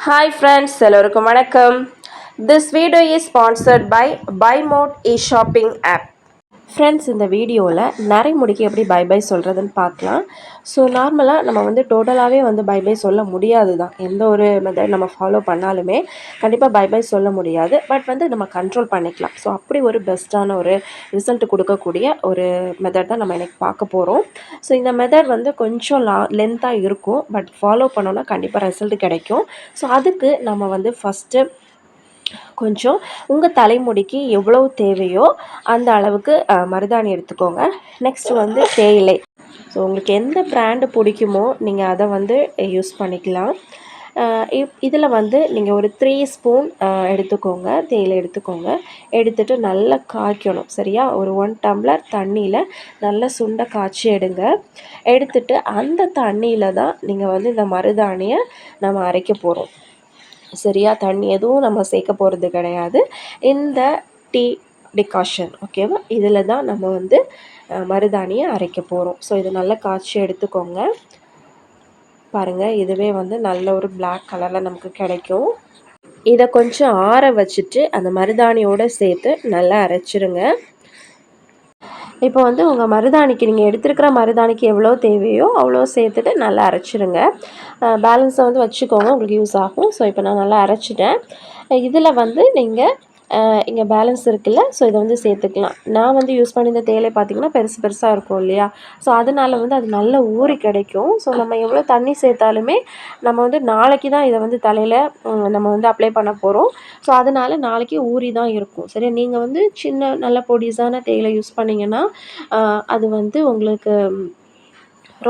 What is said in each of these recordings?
Hi friends, எல்லோருக்கும் வணக்கம். This video is sponsored by BuyMode e-shopping app. Friends, இந்த வீடியோவில் நரைமுடிக்கு எப்படி பை பை சொல்கிறதுன்னு பார்க்கலாம். ஸோ நார்மலாக நம்ம வந்து டோட்டலாகவே வந்து பை பை சொல்ல முடியாது தான். எந்த ஒரு மெத்தட் நம்ம ஃபாலோ பண்ணாலுமே கண்டிப்பாக பை பை சொல்ல முடியாது. பட் வந்து நம்ம கண்ட்ரோல் பண்ணிக்கலாம். ஸோ அப்படி ஒரு பெஸ்ட்டான ஒரு ரிசல்ட் கொடுக்கக்கூடிய ஒரு மெத்தட் தான் நம்ம இன்றைக்கி பார்க்க போகிறோம். ஸோ இந்த மெத்தட் வந்து கொஞ்சம் லென்த்தாக இருக்கும். பட் ஃபாலோ பண்ணோன்னா கண்டிப்பாக ரிசல்ட் கிடைக்கும். ஸோ அதுக்கு நம்ம வந்து ஃபஸ்ட்டு கொஞ்சம் உங்கள் தலைமுடிக்கு எவ்வளவு தேவையோ அந்த அளவுக்கு மருதாணி எடுத்துக்கோங்க. நெக்ஸ்ட் வந்து தேயிலை. ஸோ உங்களுக்கு எந்த பிராண்டு பிடிக்குமோ நீங்கள் அதை வந்து யூஸ் பண்ணிக்கலாம். இதில் வந்து நீங்கள் ஒரு 3 ஸ்பூன் எடுத்துக்கோங்க, தேயிலை எடுத்துக்கோங்க. எடுத்துகிட்டு நல்லா காய்க்கணும், சரியா? ஒரு 1 டம்ளர் தண்ணியில் நல்லா சுண்ட காய்ச்சி எடுங்க. எடுத்துகிட்டு அந்த தண்ணியில் தான் நீங்கள் வந்து இந்த மருதாணியை நம்ம அரைக்க போகிறோம், சரியா? தண்ணி எதுவும் நம்ம சேர்க்க போகிறது கிடையாது. இந்த டீ டிகாஷன், ஓகேவா? இதில் தான் நம்ம வந்து மருதாணியை அரைக்க போகிறோம். ஸோ இது நல்லா காய்ச்சி எடுத்துக்கோங்க. பாருங்கள், இதுவே வந்து நல்ல ஒரு பிளாக் கலரில் நமக்கு கிடைக்கும். இதை கொஞ்சம் ஆற வச்சுட்டு அந்த மருதாணியோடு சேர்த்து நல்லா அரைச்சிருங்க. இப்போ வந்து உங்கள் மருதாணிக்கு நீங்கள் எடுத்துருக்கிற மருதாணிக்கு எவ்வளோ தேவையோ அவ்வளோ சேர்த்துட்டு நல்லா அரைச்சிருங்க. பேலன்ஸை வந்து வச்சுக்கோங்க, உங்களுக்கு யூஸ் ஆகும். ஸோ இப்போ நான் நல்லா அரைச்சிட்டேன். இதில் வந்து நீங்கள் இங்கே பேலன்ஸ் இருக்குல்ல, ஸோ இதை வந்து சேர்த்துக்கலாம். நான் வந்து யூஸ் பண்ணியிருந்த தேயிலை பார்த்திங்கன்னா பெருசு பெருசாக இருக்கும் இல்லையா? ஸோ அதனால் வந்து அது நல்ல ஊறி கிடைக்கும். ஸோ நம்ம எவ்வளோ தண்ணி சேர்த்தாலுமே நம்ம வந்து நாளைக்கு தான் இதை வந்து தலையில் நம்ம வந்து அப்ளை பண்ண போகிறோம். ஸோ அதனால் நாளைக்கு ஊறி தான் இருக்கும், சரியா? நீங்கள் வந்து சின்ன நல்ல பொடிசான தேயிலை யூஸ் பண்ணிங்கன்னா அது வந்து உங்களுக்கு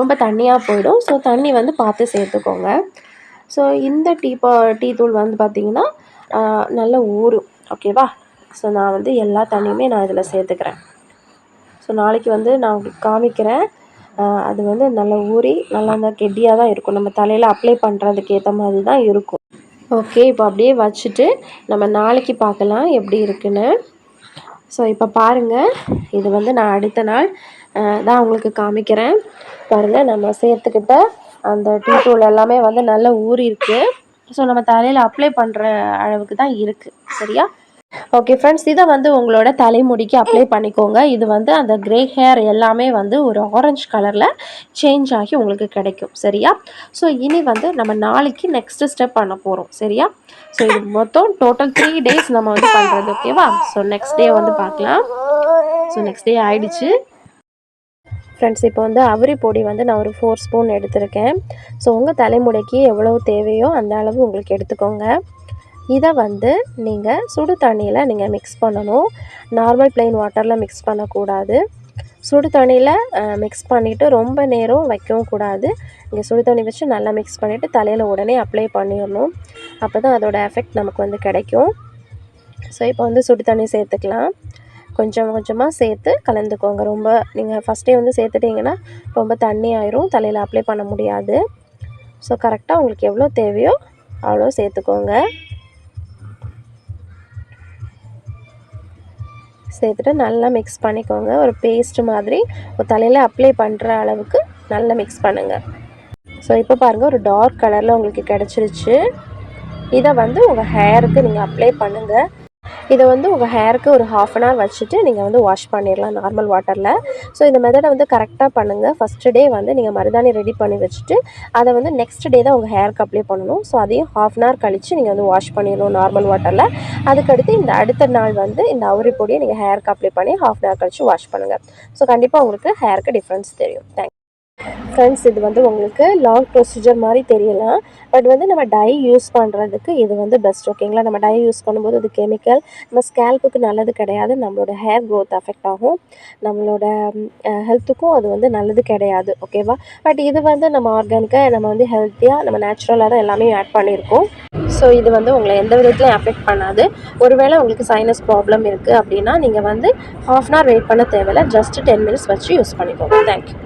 ரொம்ப தண்ணியாக போயிடும். ஸோ தண்ணி வந்து பார்த்து சேர்த்துக்கோங்க. ஸோ இந்த டீ தூள் வந்து பார்த்திங்கன்னா நல்ல ஊறும், ஓகேவா? ஸோ நான் வந்து எல்லா தண்ணியுமே நான் இதில் சேர்த்துக்கிறேன். ஸோ நாளைக்கு வந்து நான் உங்களுக்கு காமிக்கிறேன். அது வந்து நல்லா ஊறி நல்லா அந்த கெட்டியாக தான் இருக்கும். நம்ம தலையில் அப்ளை பண்ணுறதுக்கு ஏற்ற மாதிரி தான் இருக்கும். ஓகே, இப்போ அப்படியே வச்சுட்டு நம்ம நாளைக்கு பார்க்கலாம் எப்படி இருக்குன்னு. ஸோ இப்போ பாருங்கள், இது வந்து நான் அடுத்த நாள் தான் உங்களுக்கு காமிக்கிறேன். பாருங்கள், நம்ம சேர்த்துக்கிட்ட அந்த டீ தூள் எல்லாமே வந்து நல்லா ஊறி இருக்குது. ஸோ நம்ம தலையில் அப்ளை பண்ணுற அளவுக்கு தான் இருக்குது, சரியா? ஓகே ஃப்ரெண்ட்ஸ், இதை வந்து உங்களோட தலைமுடிக்கு அப்ளை பண்ணிக்கோங்க. இது வந்து அந்த கிரே ஹேர் எல்லாமே வந்து ஒரு ஆரஞ்சு கலரில் சேஞ்ச் ஆகி உங்களுக்கு கிடைக்கும், சரியா? ஸோ இனி வந்து நம்ம நாளைக்கு நெக்ஸ்ட் ஸ்டெப் பண்ண போகிறோம், சரியா? ஸோ இது மொத்தம் டோட்டல் 3 டேஸ் நம்ம வந்து பண்ணுறது, ஓகேவா? ஸோ நெக்ஸ்ட் டே வந்து பார்க்கலாம். ஸோ நெக்ஸ்ட் டே ஆயிடுச்சு ஃப்ரெண்ட்ஸ். இப்போ வந்து அவரி பொடி வந்து நான் ஒரு 4 ஸ்பூன் எடுத்திருக்கேன். ஸோ உங்கள் தலைமுடிக்கு எவ்வளவு தேவையோ அந்த அளவு உங்களுக்கு எடுத்துக்கோங்க. இதை வந்து நீங்கள் சுடு தண்ணியில் நீங்கள் மிக்ஸ் பண்ணணும். நார்மல் ப்ளெயின் வாட்டரில் மிக்ஸ் பண்ணக்கூடாது. சுடு தண்ணியில் மிக்ஸ் பண்ணிவிட்டு ரொம்ப நேரம் வைக்கவும் கூடாது. நீங்கள் சுடு தண்ணி வச்சு நல்லா மிக்ஸ் பண்ணிவிட்டு தலையில் உடனே அப்ளை பண்ணிடணும். அப்போ தான் அதோடய எஃபெக்ட் நமக்கு வந்து கிடைக்கும். ஸோ இப்போ வந்து சுடு தண்ணி சேர்த்துக்கலாம். கொஞ்சம் கொஞ்சமாக சேர்த்து கலந்துக்கோங்க. ரொம்ப நீங்கள் ஃபஸ்ட்டே வந்து சேர்த்துட்டிங்கன்னா ரொம்ப தண்ணி ஆயிரும், தலையில் அப்ளை பண்ண முடியாது. ஸோ கரெக்டாக உங்களுக்கு எவ்வளோ தேவையோ அவ்வளோ சேர்த்துக்கோங்க. சேர்த்துட்டு நல்லா மிக்ஸ் பண்ணிக்கோங்க. ஒரு பேஸ்ட் மாதிரி ஒரு தலையில் அப்ளை பண்ணுற அளவுக்கு நல்லா மிக்ஸ் பண்ணுங்கள். ஸோ இப்போ பாருங்கள், ஒரு டார்க் கலரில் உங்களுக்கு கிடச்சிருச்சு. இதை வந்து உங்கள் ஹேருக்கு நீங்கள் அப்ளை பண்ணுங்கள். இதை வந்து உங்கள் ஹேருக்கு ஒரு 1/2 அன் ஹவர் வச்சுட்டு நீங்கள் வந்து வாஷ் பண்ணிடலாம் நார்மல் வாட்டரில். ஸோ இந்த மெத்தடை வந்து கரெக்டாக பண்ணுங்கள். ஃபஸ்ட்டு டே வந்து நீங்கள் மருதாணி ரெடி பண்ணி வச்சுட்டு அதை வந்து நெக்ஸ்ட் டே தான் உங்கள் ஹேருக்கு அப்ளை பண்ணணும். ஸோ அதையும் 1/2 அன் ஹவர் கழித்து நீங்கள் வந்து வாஷ் பண்ணிடணும் நார்மல் வாட்டரில். அதுக்கடுத்து இந்த அடுத்த நாள் வந்து இந்த அவரி பொடியை நீங்கள் ஹேருக்கு அப்ளை பண்ணி 1/2 அன் ஹவர் கழித்து வாஷ் பண்ணுங்கள். ஸோ கண்டிப்பாக உங்களுக்கு ஹேருக்கு டிஃப்ரென்ஸ் தெரியும். Thank you friends. இது வந்து உங்களுக்கு லாங் ப்ரொசீஜர் மாதிரி தெரியலாம், பட் வந்து நம்ம டை யூஸ் பண்ணுறதுக்கு இது வந்து பெஸ்ட், ஓகேங்களா? நம்ம டை யூஸ் பண்ணும்போது அது கெமிக்கல், நம்ம ஸ்கேல்புக்கு நல்லது கிடையாது. நம்மளோட ஹேர் க்ரோத் அஃபெக்ட் ஆகும், நம்மளோட ஹெல்த்துக்கும் அது வந்து நல்லது கிடையாது, ஓகேவா? பட் இது வந்து நம்ம ஆர்கானிக்காக நம்ம வந்து ஹெல்த்தியாக நம்ம நேச்சுரலாக தான் எல்லாமே ஆட் பண்ணியிருக்கோம். ஸோ இது வந்து உங்களை எந்த விதத்துலையும் அஃபெக்ட் பண்ணாது. ஒருவேளை உங்களுக்கு சைனஸ் ப்ராப்ளம் இருக்குது அப்படின்னா நீங்கள் வந்து 1/2 அன் ஹவர் வெயிட் பண்ண தேவையில்லை. ஜஸ்ட் 10 மினிட்ஸ் வச்சு யூஸ் பண்ணிக்கோங்க. தேங்க்யூ.